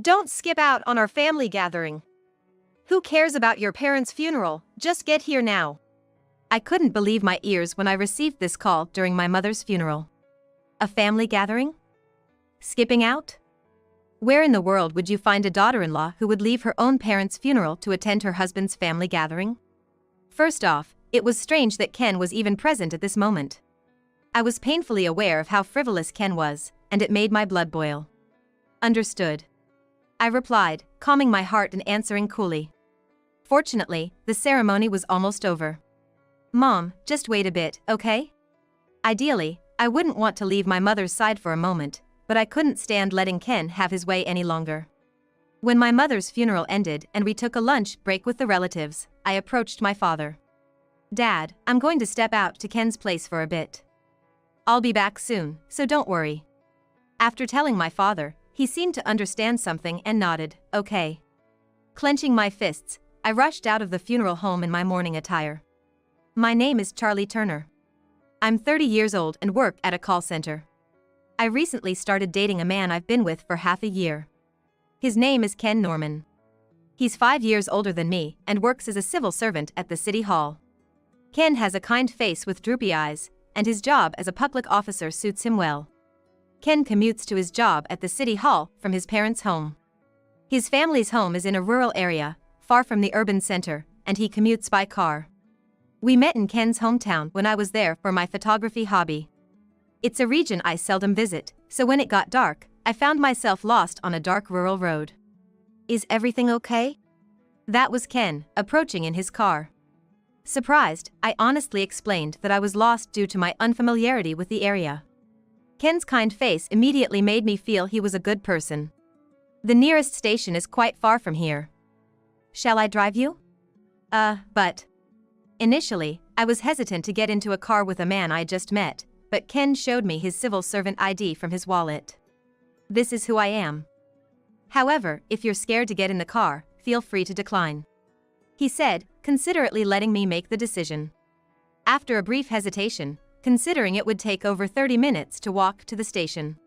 Don't skip out on our family gathering. Who cares about your parents' funeral? Just get here now. I couldn't believe my ears when I received this call during my mother's funeral. A family gathering? Skipping out? Where in the world would you find a daughter-in-law who would leave her own parents' funeral to attend her husband's family gathering? First off, it was strange that Ken was even present at this moment. I was painfully aware of how frivolous Ken was, and it made my blood boil. Understood. I replied, calming my heart and answering coolly. Fortunately, the ceremony was almost over. Mom, just wait a bit, okay? Ideally, I wouldn't want to leave my mother's side for a moment, but I couldn't stand letting Ken have his way any longer. When my mother's funeral ended and we took a lunch break with the relatives, I approached my father. Dad, I'm going to step out to Ken's place for a bit. I'll be back soon, so don't worry. After telling my father, he seemed to understand something and nodded, okay. Clenching my fists, I rushed out of the funeral home in my morning attire. My name is Charlie Turner. I'm 30 years old and work at a call center. I recently started dating a man I've been with for half a year. His name is Ken Norman. He's 5 years older than me and works as a civil servant at the city hall. Ken has a kind face with droopy eyes, and his job as a public officer suits him well. Ken commutes to his job at the city hall from his parents' home. His family's home is in a rural area, far from the urban center, and he commutes by car. We met in Ken's hometown when I was there for my photography hobby. It's a region I seldom visit, so when it got dark, I found myself lost on a dark rural road. Is everything okay? That was Ken, approaching in his car. Surprised, I honestly explained that I was lost due to my unfamiliarity with the area. Ken's kind face immediately made me feel he was a good person. The nearest station is quite far from here. Shall I drive you? But... Initially, I was hesitant to get into a car with a man I just met, but Ken showed me his civil servant ID from his wallet. This is who I am. However, if you're scared to get in the car, feel free to decline. He said, considerately letting me make the decision. After a brief hesitation, considering it would take over 30 minutes to walk to the station.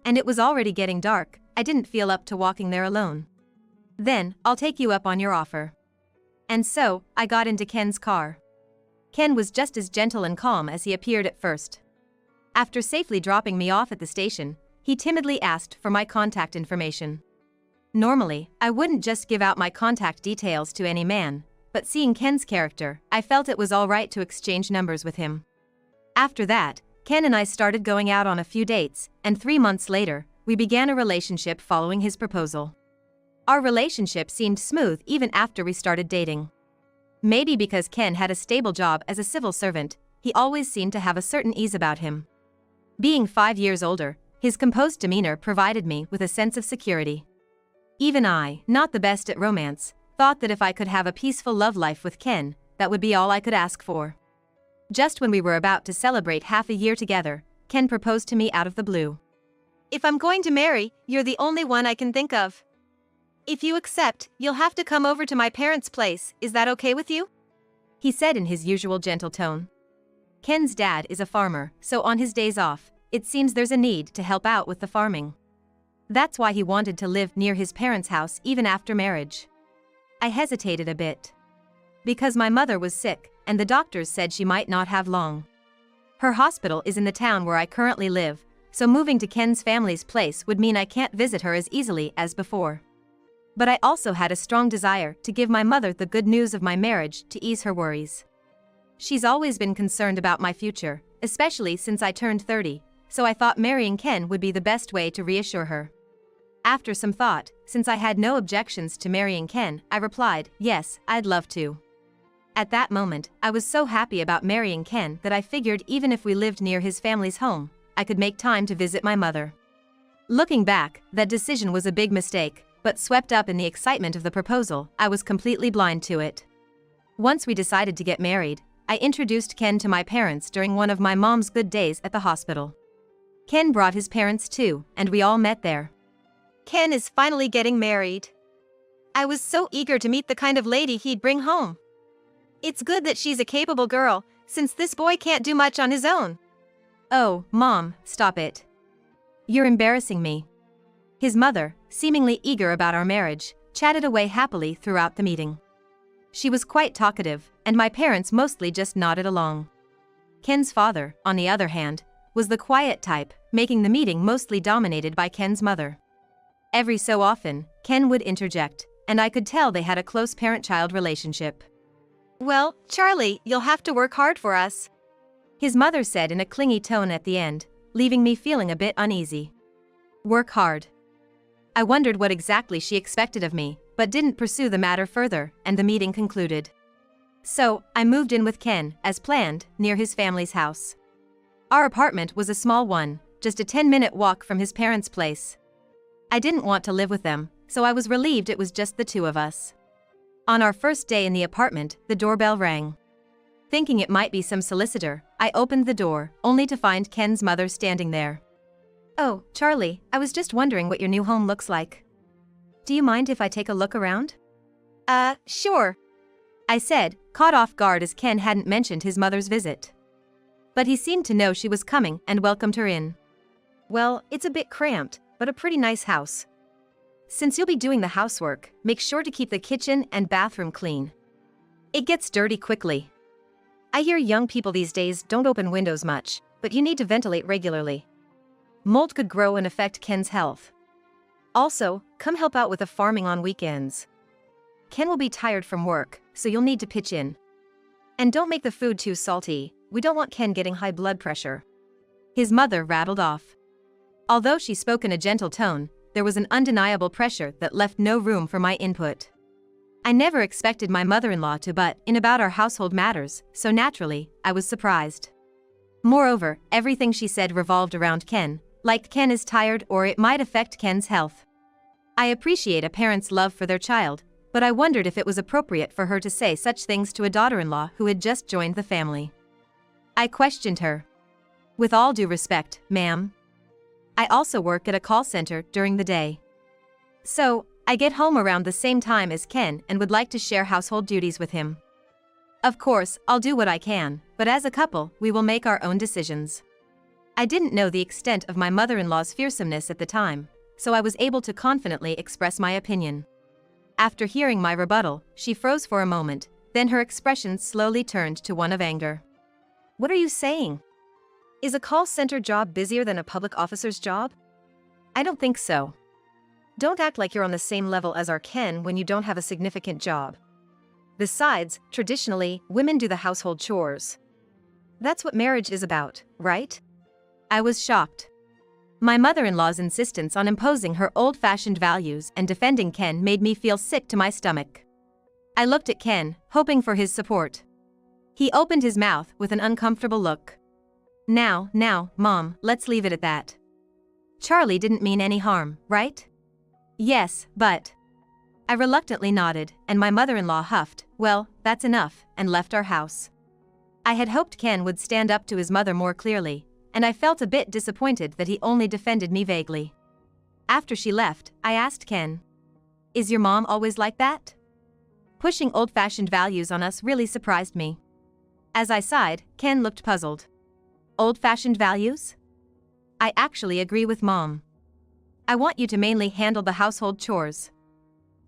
And it was already getting dark, I didn't feel up to walking there alone. Then, I'll take you up on your offer. And so, I got into Ken's car. Ken was just as gentle and calm as he appeared at first. After safely dropping me off at the station, he timidly asked for my contact information. Normally, I wouldn't just give out my contact details to any man, but seeing Ken's character, I felt it was all right to exchange numbers with him. After that, Ken and I started going out on a few dates, and 3 months later, we began a relationship following his proposal. Our relationship seemed smooth even after we started dating. Maybe because Ken had a stable job as a civil servant, he always seemed to have a certain ease about him. Being 5 years older, his composed demeanor provided me with a sense of security. Even I, not the best at romance, thought that if I could have a peaceful love life with Ken, that would be all I could ask for. Just when we were about to celebrate half a year together, Ken proposed to me out of the blue. If I'm going to marry, you're the only one I can think of. If you accept, you'll have to come over to my parents' place, is that okay with you? He said in his usual gentle tone. Ken's dad is a farmer, so on his days off, it seems there's a need to help out with the farming. That's why he wanted to live near his parents' house even after marriage. I hesitated a bit. Because my mother was sick, and the doctors said she might not have long. Her hospital is in the town where I currently live, so moving to Ken's family's place would mean I can't visit her as easily as before. But I also had a strong desire to give my mother the good news of my marriage to ease her worries. She's always been concerned about my future, especially since I turned 30, so I thought marrying Ken would be the best way to reassure her. After some thought, since I had no objections to marrying Ken, I replied, yes, I'd love to. At that moment, I was so happy about marrying Ken that I figured even if we lived near his family's home, I could make time to visit my mother. Looking back, that decision was a big mistake, but swept up in the excitement of the proposal, I was completely blind to it. Once we decided to get married, I introduced Ken to my parents during one of my mom's good days at the hospital. Ken brought his parents too, and we all met there. Ken is finally getting married. I was so eager to meet the kind of lady he'd bring home. It's good that she's a capable girl, since this boy can't do much on his own. Oh, Mom, stop it. You're embarrassing me. His mother, seemingly eager about our marriage, chatted away happily throughout the meeting. She was quite talkative, and my parents mostly just nodded along. Ken's father, on the other hand, was the quiet type, making the meeting mostly dominated by Ken's mother. Every so often, Ken would interject, and I could tell they had a close parent-child relationship. "Well, Charlie, you'll have to work hard for us," his mother said in a clingy tone at the end, leaving me feeling a bit uneasy. Work hard. I wondered what exactly she expected of me, but didn't pursue the matter further, and the meeting concluded. So, I moved in with Ken, as planned, near his family's house. Our apartment was a small one, just a 10-minute walk from his parents' place. I didn't want to live with them, so I was relieved it was just the two of us. On our first day in the apartment, the doorbell rang. Thinking it might be some solicitor, I opened the door, only to find Ken's mother standing there. "Oh, Charlie, I was just wondering what your new home looks like. Do you mind if I take a look around?" Sure," I said, caught off guard as Ken hadn't mentioned his mother's visit. But he seemed to know she was coming and welcomed her in. "Well, it's a bit cramped, but a pretty nice house. Since you'll be doing the housework, make sure to keep the kitchen and bathroom clean. It gets dirty quickly. I hear young people these days don't open windows much, but you need to ventilate regularly. Mold could grow and affect Ken's health. Also, come help out with the farming on weekends. Ken will be tired from work, so you'll need to pitch in. And don't make the food too salty, we don't want Ken getting high blood pressure." His mother rattled off. Although she spoke in a gentle tone, there was an undeniable pressure that left no room for my input. I never expected my mother-in-law to butt in about our household matters, so naturally, I was surprised. Moreover, everything she said revolved around Ken, like Ken is tired or it might affect Ken's health. I appreciate a parent's love for their child, but I wondered if it was appropriate for her to say such things to a daughter-in-law who had just joined the family. I questioned her. "With all due respect, ma'am. I also work at a call center during the day. So, I get home around the same time as Ken and would like to share household duties with him. Of course, I'll do what I can, but as a couple, we will make our own decisions." I didn't know the extent of my mother-in-law's fearsomeness at the time, so I was able to confidently express my opinion. After hearing my rebuttal, she froze for a moment, then her expression slowly turned to one of anger. "What are you saying? Is a call center job busier than a public officer's job? I don't think so. Don't act like you're on the same level as our Ken when you don't have a significant job. Besides, traditionally, women do the household chores. That's what marriage is about, right?" I was shocked. My mother-in-law's insistence on imposing her old-fashioned values and defending Ken made me feel sick to my stomach. I looked at Ken, hoping for his support. He opened his mouth with an uncomfortable look. Now, Mom, let's leave it at that. Charlie didn't mean any harm, right?" "Yes, but..." I reluctantly nodded, and my mother-in-law huffed, "Well, that's enough," and left our house. I had hoped Ken would stand up to his mother more clearly, and I felt a bit disappointed that he only defended me vaguely. After she left, I asked Ken, "Is your mom always like that?" Pushing old-fashioned values on us really surprised me. As I sighed, Ken looked puzzled. "Old-fashioned values? I actually agree with Mom. I want you to mainly handle the household chores.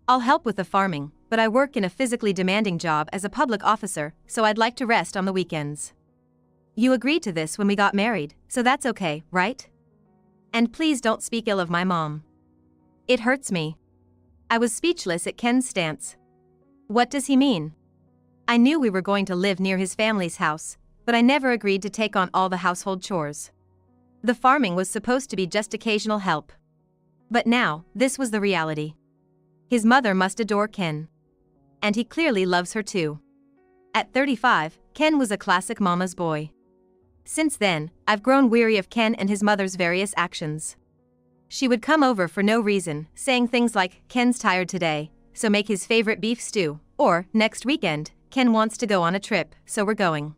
I'll help with the farming, but I work in a physically demanding job as a public officer, so I'd like to rest on the weekends. You agreed to this when we got married, so that's okay, right? And please don't speak ill of my mom. It hurts me." I was speechless at Ken's stance. What does he mean? I knew we were going to live near his family's house, but I never agreed to take on all the household chores. The farming was supposed to be just occasional help. But now, this was the reality. His mother must adore Ken. And he clearly loves her too. At 35, Ken was a classic mama's boy. Since then, I've grown weary of Ken and his mother's various actions. She would come over for no reason, saying things like, "Ken's tired today, so make his favorite beef stew," or, "Next weekend, Ken wants to go on a trip, so we're going.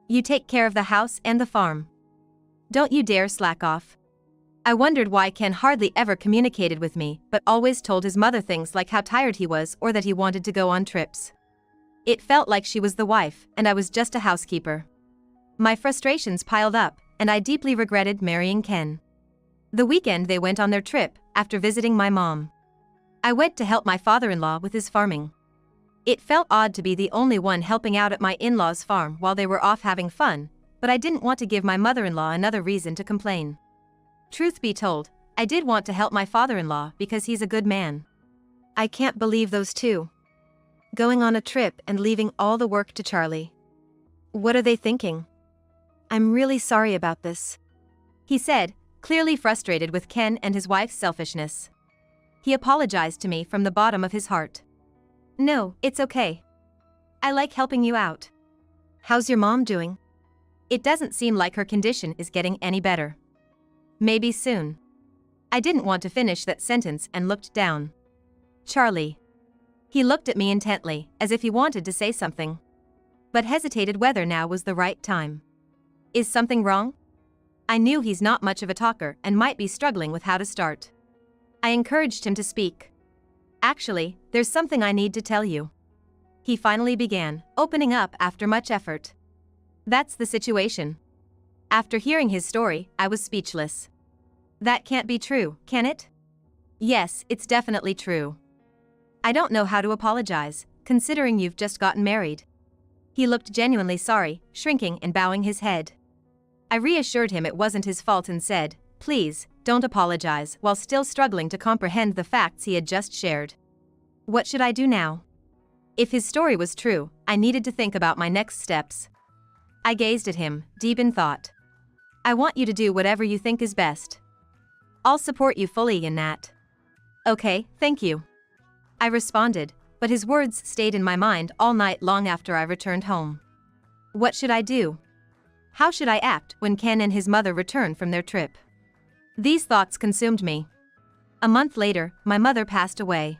You take care of the house and the farm. Don't you dare slack off." I wondered why Ken hardly ever communicated with me, but always told his mother things like how tired he was or that he wanted to go on trips. It felt like she was the wife, and I was just a housekeeper. My frustrations piled up, and I deeply regretted marrying Ken. The weekend they went on their trip, after visiting my mom. I went to help my father-in-law with his farming. It felt odd to be the only one helping out at my in-laws' farm while they were off having fun, but I didn't want to give my mother-in-law another reason to complain. Truth be told, I did want to help my father-in-law because he's a good man. I can't believe those two. Going on a trip and leaving all the work to Charlie. What are they thinking? I'm really sorry about this, he said, clearly frustrated with Ken and his wife's selfishness. He apologized to me from the bottom of his heart. No, it's okay. I like helping you out. How's your mom doing? It doesn't seem like her condition is getting any better. Maybe soon. I didn't want to finish that sentence and looked down. Charlie. He looked at me intently, as if he wanted to say something, but hesitated whether now was the right time. Is something wrong? I knew he's not much of a talker and might be struggling with how to start. I encouraged him to speak. Actually, there's something I need to tell you. He finally began, opening up after much effort. That's the situation. After hearing his story, I was speechless. That can't be true, can it? Yes, it's definitely true. I don't know how to apologize, considering you've just gotten married. He looked genuinely sorry, shrinking and bowing his head. I reassured him it wasn't his fault and said, please, don't apologize, while still struggling to comprehend the facts he had just shared. What should I do now? If his story was true, I needed to think about my next steps. I gazed at him, deep in thought. I want you to do whatever you think is best. I'll support you fully in that. Okay, thank you. I responded, but his words stayed in my mind all night long after I returned home. What should I do? How should I act when Ken and his mother returned from their trip? These thoughts consumed me. A month later, my mother passed away.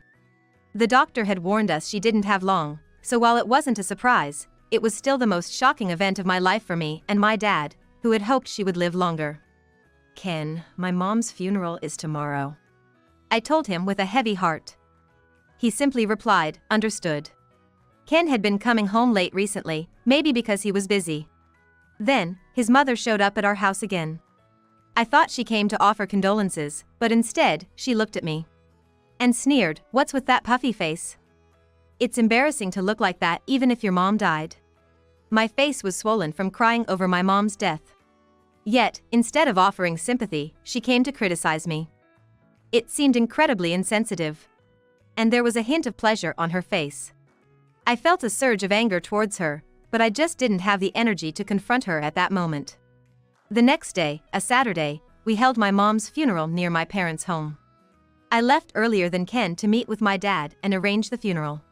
The doctor had warned us she didn't have long, so while it wasn't a surprise, it was still the most shocking event of my life for me and my dad, who had hoped she would live longer. Ken, my mom's funeral is tomorrow, I told him with a heavy heart. He simply replied, understood. Ken had been coming home late recently, maybe because he was busy. Then, his mother showed up at our house again. I thought she came to offer condolences, but instead, she looked at me and sneered, what's with that puffy face? It's embarrassing to look like that even if your mom died. My face was swollen from crying over my mom's death. Yet, instead of offering sympathy, she came to criticize me. It seemed incredibly insensitive. And there was a hint of pleasure on her face. I felt a surge of anger towards her, but I just didn't have the energy to confront her at that moment. The next day, a Saturday, we held my mom's funeral near my parents' home. I left earlier than Ken to meet with my dad and arrange the funeral.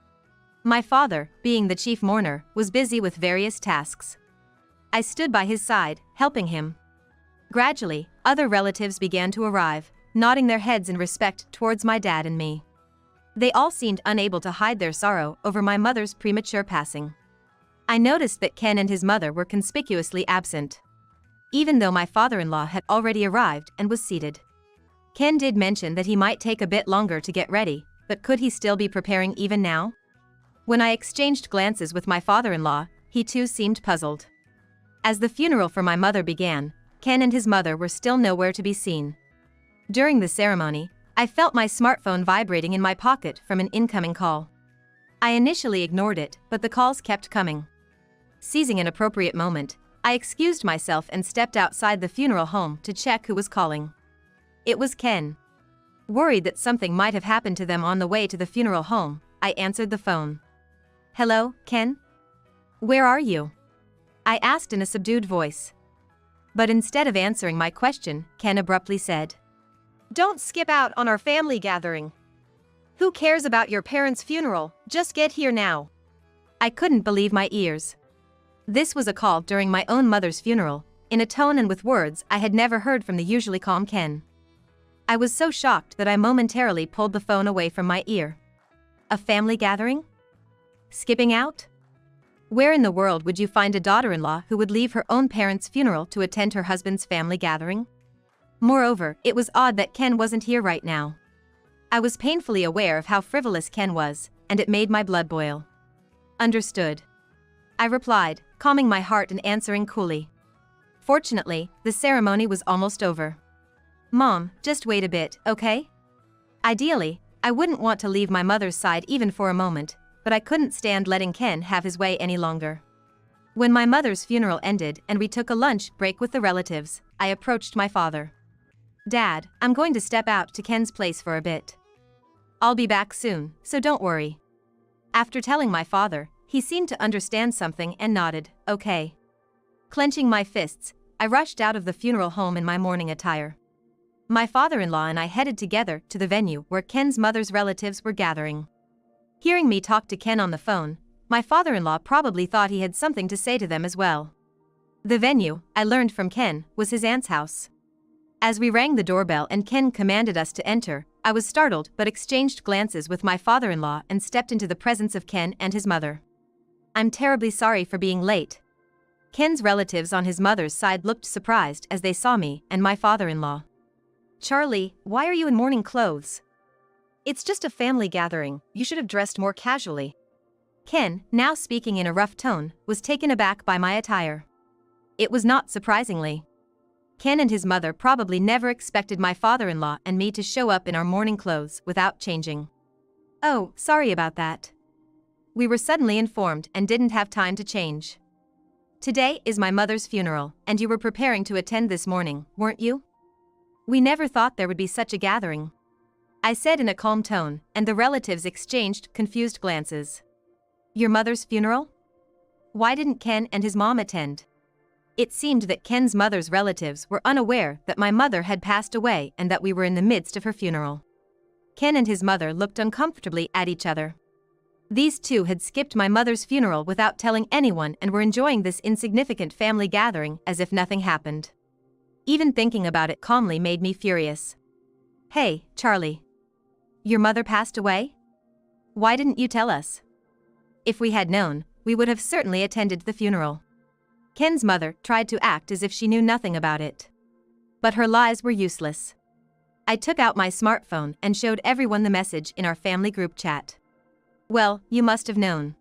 My father, being the chief mourner, was busy with various tasks. I stood by his side, helping him. Gradually, other relatives began to arrive, nodding their heads in respect towards my dad and me. They all seemed unable to hide their sorrow over my mother's premature passing. I noticed that Ken and his mother were conspicuously absent, even though my father-in-law had already arrived and was seated. Ken did mention that he might take a bit longer to get ready, but could he still be preparing even now? When I exchanged glances with my father-in-law, he too seemed puzzled. As the funeral for my mother began, Ken and his mother were still nowhere to be seen. During the ceremony, I felt my smartphone vibrating in my pocket from an incoming call. I initially ignored it, but the calls kept coming. Seizing an appropriate moment, I excused myself and stepped outside the funeral home to check who was calling. It was Ken. Worried that something might have happened to them on the way to the funeral home, I answered the phone. Hello, Ken? Where are you? I asked in a subdued voice. But instead of answering my question, Ken abruptly said, Don't skip out on our family gathering. Who cares about your parents' funeral? Just get here now. I couldn't believe my ears. This was a call during my own mother's funeral, in a tone and with words I had never heard from the usually calm Ken. I was so shocked that I momentarily pulled the phone away from my ear. A family gathering? Skipping out? Where in the world would you find a daughter-in-law who would leave her own parents' funeral to attend her husband's family gathering? Moreover, it was odd that Ken wasn't here right now. I was painfully aware of how frivolous Ken was, and it made my blood boil. Understood, I replied, calming my heart and answering coolly. Fortunately, the ceremony was almost over. Mom, just wait a bit, okay? Ideally, I wouldn't want to leave my mother's side even for a moment, but I couldn't stand letting Ken have his way any longer. When my mother's funeral ended and we took a lunch break with the relatives, I approached my father. "Dad, I'm going to step out to Ken's place for a bit. I'll be back soon, so don't worry." After telling my father, he seemed to understand something and nodded, "Okay." Clenching my fists, I rushed out of the funeral home in my mourning attire. My father-in-law and I headed together to the venue where Ken's mother's relatives were gathering. Hearing me talk to Ken on the phone, my father-in-law probably thought he had something to say to them as well. The venue, I learned from Ken, was his aunt's house. As we rang the doorbell and Ken commanded us to enter, I was startled but exchanged glances with my father-in-law and stepped into the presence of Ken and his mother. "I'm terribly sorry for being late." Ken's relatives on his mother's side looked surprised as they saw me and my father-in-law. "Charlie, why are you in mourning clothes? It's just a family gathering, you should have dressed more casually." Ken, now speaking in a rough tone, was taken aback by my attire. It was not surprisingly. Ken and his mother probably never expected my father-in-law and me to show up in our mourning clothes without changing. "Oh, sorry about that. We were suddenly informed and didn't have time to change. Today is my mother's funeral, and you were preparing to attend this morning, weren't you? We never thought there would be such a gathering," I said in a calm tone, and the relatives exchanged confused glances. "Your mother's funeral? Why didn't Ken and his mom attend?" It seemed that Ken's mother's relatives were unaware that my mother had passed away and that we were in the midst of her funeral. Ken and his mother looked uncomfortably at each other. These two had skipped my mother's funeral without telling anyone and were enjoying this insignificant family gathering as if nothing happened. Even thinking about it calmly made me furious. "Hey, Charlie. Your mother passed away? Why didn't you tell us? If we had known, we would have certainly attended the funeral." Ken's mother tried to act as if she knew nothing about it. But her lies were useless. I took out my smartphone and showed everyone the message in our family group chat. "Well, you must have known.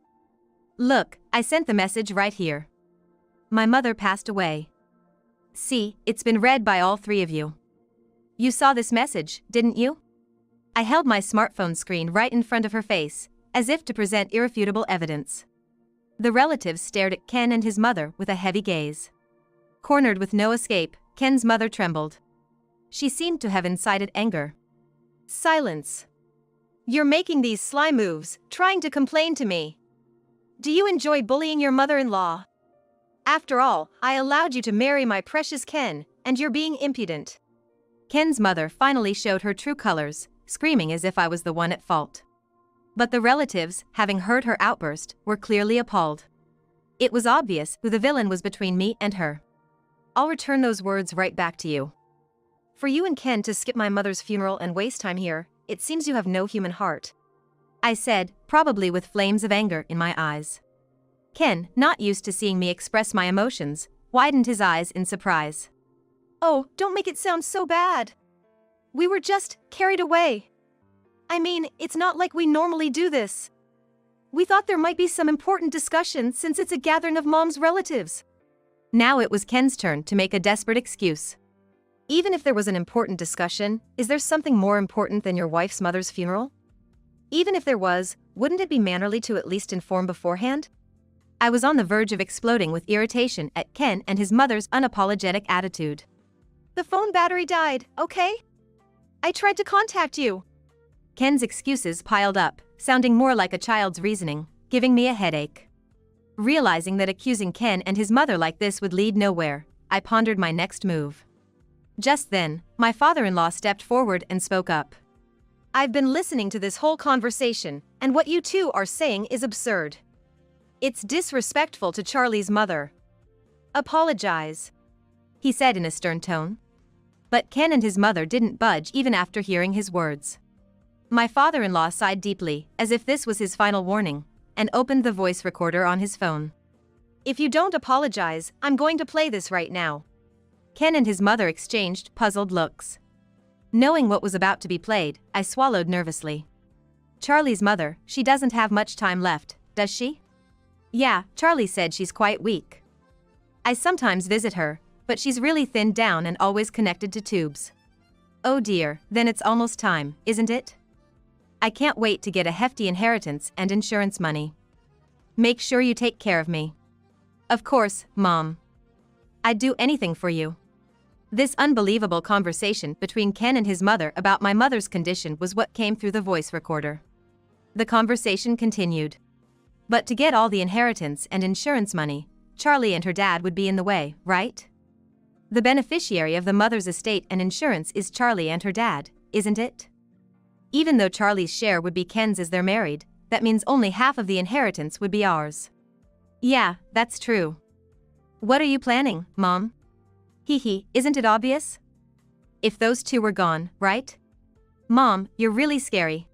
Look, I sent the message right here. My mother passed away. See, it's been read by all three of you. You saw this message, didn't you?" I held my smartphone screen right in front of her face, as if to present irrefutable evidence. The relatives stared at Ken and his mother with a heavy gaze. Cornered with no escape, Ken's mother trembled. She seemed to have incited anger. "Silence. You're making these sly moves, trying to complain to me. Do you enjoy bullying your mother-in-law? After all, I allowed you to marry my precious Ken, and you're being impudent." Ken's mother finally showed her true colors, screaming as if I was the one at fault. But the relatives, having heard her outburst, were clearly appalled. It was obvious who the villain was between me and her. "I'll return those words right back to you. For you and Ken to skip my mother's funeral and waste time here, it seems you have no human heart," I said, probably with flames of anger in my eyes. Ken, not used to seeing me express my emotions, widened his eyes in surprise. "Oh, don't make it sound so bad. We were just carried away. I mean, it's not like we normally do this. We thought there might be some important discussion since it's a gathering of Mom's relatives." Now it was Ken's turn to make a desperate excuse. "Even if there was an important discussion, is there something more important than your wife's mother's funeral? Even if there was, wouldn't it be mannerly to at least inform beforehand?" I was on the verge of exploding with irritation at Ken and his mother's unapologetic attitude. "The phone battery died, okay? I tried to contact you." Ken's excuses piled up, sounding more like a child's reasoning, giving me a headache. Realizing that accusing Ken and his mother like this would lead nowhere, I pondered my next move. Just then, my father-in-law stepped forward and spoke up. "I've been listening to this whole conversation, and what you two are saying is absurd. It's disrespectful to Charlie's mother. Apologize," he said in a stern tone. But Ken and his mother didn't budge even after hearing his words. My father-in-law sighed deeply, as if this was his final warning, and opened the voice recorder on his phone. "If you don't apologize, I'm going to play this right now." Ken and his mother exchanged puzzled looks. Knowing what was about to be played, I swallowed nervously. "Charlie's mother, she doesn't have much time left, does she?" "Yeah, Charlie said she's quite weak. I sometimes visit her, but she's really thinned down and always connected to tubes." "Oh dear, then it's almost time, isn't it?" I can't wait to get a hefty inheritance and insurance money. Make sure you take care of me. Of course, Mom. I'd do anything for you. This unbelievable conversation between Ken and his mother about my mother's condition was what came through the voice recorder. The conversation continued. But to get all the inheritance and insurance money, Charlie and her dad would be in the way, right? The beneficiary of the mother's estate and insurance is Charlie and her dad, isn't it? Even though Charlie's share would be Ken's as they're married, that means only half of the inheritance would be ours. Yeah, that's true. What are you planning, Mom? Hee, isn't it obvious? If those two were gone, right? Mom, you're really scary.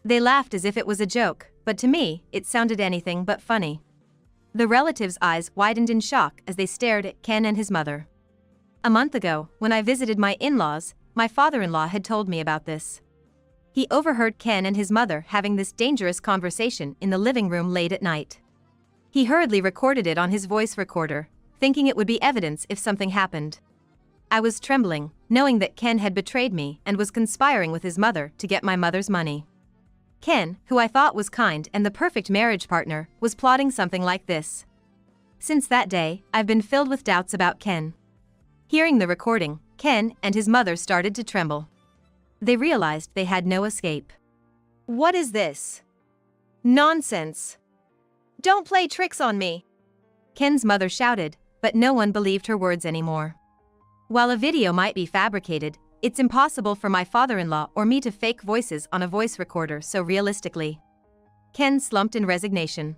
They laughed as if it was a joke, but to me, it sounded anything but funny. The relatives' eyes widened in shock as they stared at Ken and his mother. A month ago, when I visited my in-laws, my father-in-law had told me about this. He overheard Ken and his mother having this dangerous conversation in the living room late at night. He hurriedly recorded it on his voice recorder, thinking it would be evidence if something happened. I was trembling, knowing that Ken had betrayed me and was conspiring with his mother to get my mother's money. Ken, who I thought was kind and the perfect marriage partner, was plotting something like this. Since that day, I've been filled with doubts about Ken. Hearing the recording, Ken and his mother started to tremble. They realized they had no escape. What is this? Nonsense. Don't play tricks on me. Ken's mother shouted, but no one believed her words anymore. While a video might be fabricated, it's impossible for my father-in-law or me to fake voices on a voice recorder so realistically. Ken slumped in resignation.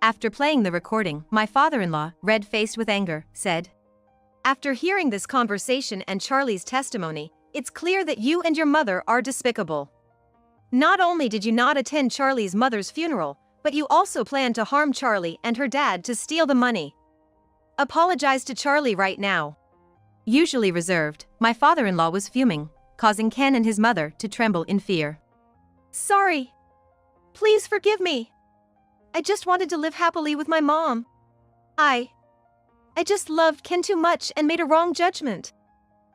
After playing the recording, my father-in-law, red-faced with anger, said, "After hearing this conversation and Charlie's testimony, it's clear that you and your mother are despicable. Not only did you not attend Charlie's mother's funeral, but you also planned to harm Charlie and her dad to steal the money. Apologize to Charlie right now." Usually reserved, my father-in-law was fuming, causing Ken and his mother to tremble in fear. "Sorry. Please forgive me. I just wanted to live happily with my mom. I just loved Ken too much and made a wrong judgment."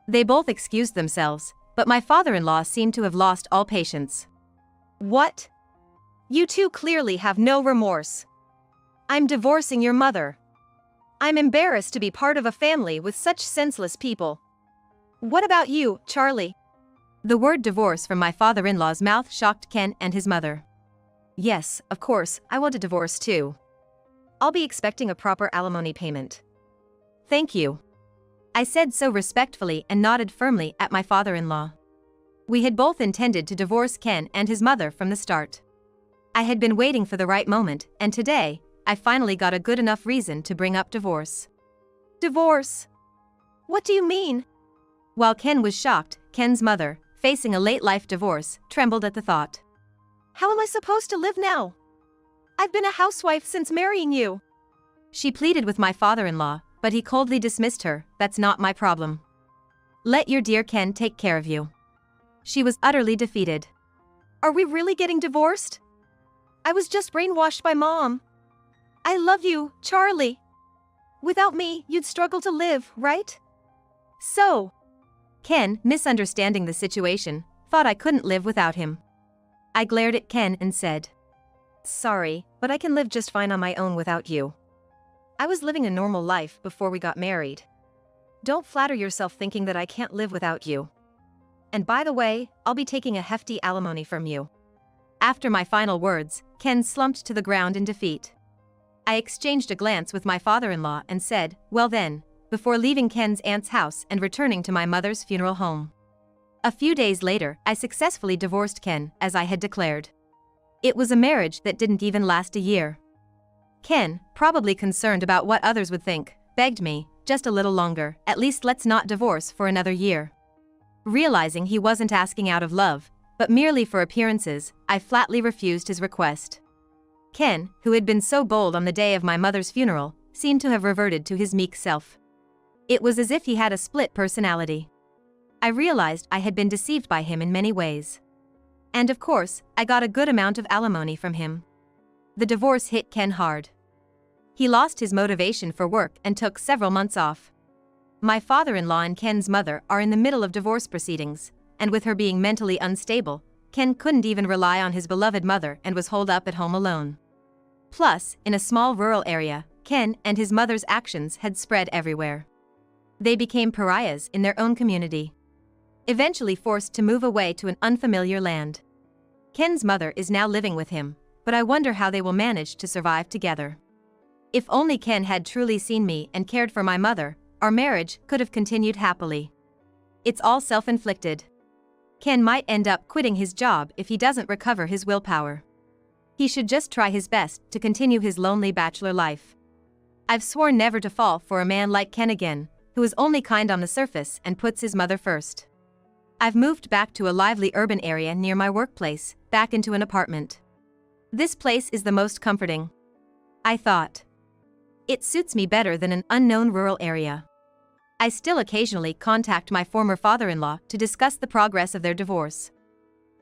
They both excused themselves, but my father-in-law seemed to have lost all patience. "What? You two clearly have no remorse. I'm divorcing your mother. I'm embarrassed to be part of a family with such senseless people. What about you, Charlie?" The word divorce from my father-in-law's mouth shocked Ken and his mother. "Yes, of course, I want a divorce too. I'll be expecting a proper alimony payment." "Thank you." I said so respectfully and nodded firmly at my father-in-law. We had both intended to divorce Ken and his mother from the start. I had been waiting for the right moment, and today, I finally got a good enough reason to bring up divorce. "Divorce? What do you mean?" While Ken was shocked, Ken's mother, facing a late-life divorce, trembled at the thought. "How am I supposed to live now? I've been a housewife since marrying you." She pleaded with my father-in-law, but he coldly dismissed her. "That's not my problem. Let your dear Ken take care of you." She was utterly defeated. "Are we really getting divorced? I was just brainwashed by Mom. I love you, Charlie. Without me, you'd struggle to live, right?" So, Ken, misunderstanding the situation, thought I couldn't live without him. I glared at Ken and said, "Sorry, but I can live just fine on my own without you. I was living a normal life before we got married. Don't flatter yourself thinking that I can't live without you. And by the way, I'll be taking a hefty alimony from you." After my final words, Ken slumped to the ground in defeat. I exchanged a glance with my father-in-law and said, "Well then," before leaving Ken's aunt's house and returning to my mother's funeral home. A few days later, I successfully divorced Ken, as I had declared. It was a marriage that didn't even last a year. Ken, probably concerned about what others would think, begged me, "Just a little longer, at least let's not divorce for another year." Realizing he wasn't asking out of love, but merely for appearances, I flatly refused his request. Ken, who had been so bold on the day of my mother's funeral, seemed to have reverted to his meek self. It was as if he had a split personality. I realized I had been deceived by him in many ways. And of course, I got a good amount of alimony from him. The divorce hit Ken hard. He lost his motivation for work and took several months off. My father-in-law and Ken's mother are in the middle of divorce proceedings, and with her being mentally unstable, Ken couldn't even rely on his beloved mother and was holed up at home alone. Plus, in a small rural area, Ken and his mother's actions had spread everywhere. They became pariahs in their own community, eventually forced to move away to an unfamiliar land. Ken's mother is now living with him, but I wonder how they will manage to survive together. If only Ken had truly seen me and cared for my mother, our marriage could have continued happily. It's all self-inflicted. Ken might end up quitting his job if he doesn't recover his willpower. He should just try his best to continue his lonely bachelor life. I've sworn never to fall for a man like Ken again, who is only kind on the surface and puts his mother first. I've moved back to a lively urban area near my workplace, back into an apartment. This place is the most comforting, I thought. It suits me better than an unknown rural area. I still occasionally contact my former father-in-law to discuss the progress of their divorce.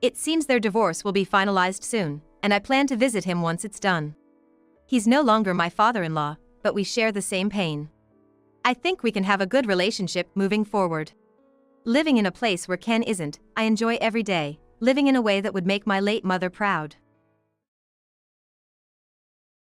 It seems their divorce will be finalized soon, and I plan to visit him once it's done. He's no longer my father-in-law, but we share the same pain. I think we can have a good relationship moving forward. Living in a place where Ken isn't, I enjoy every day, living in a way that would make my late mother proud.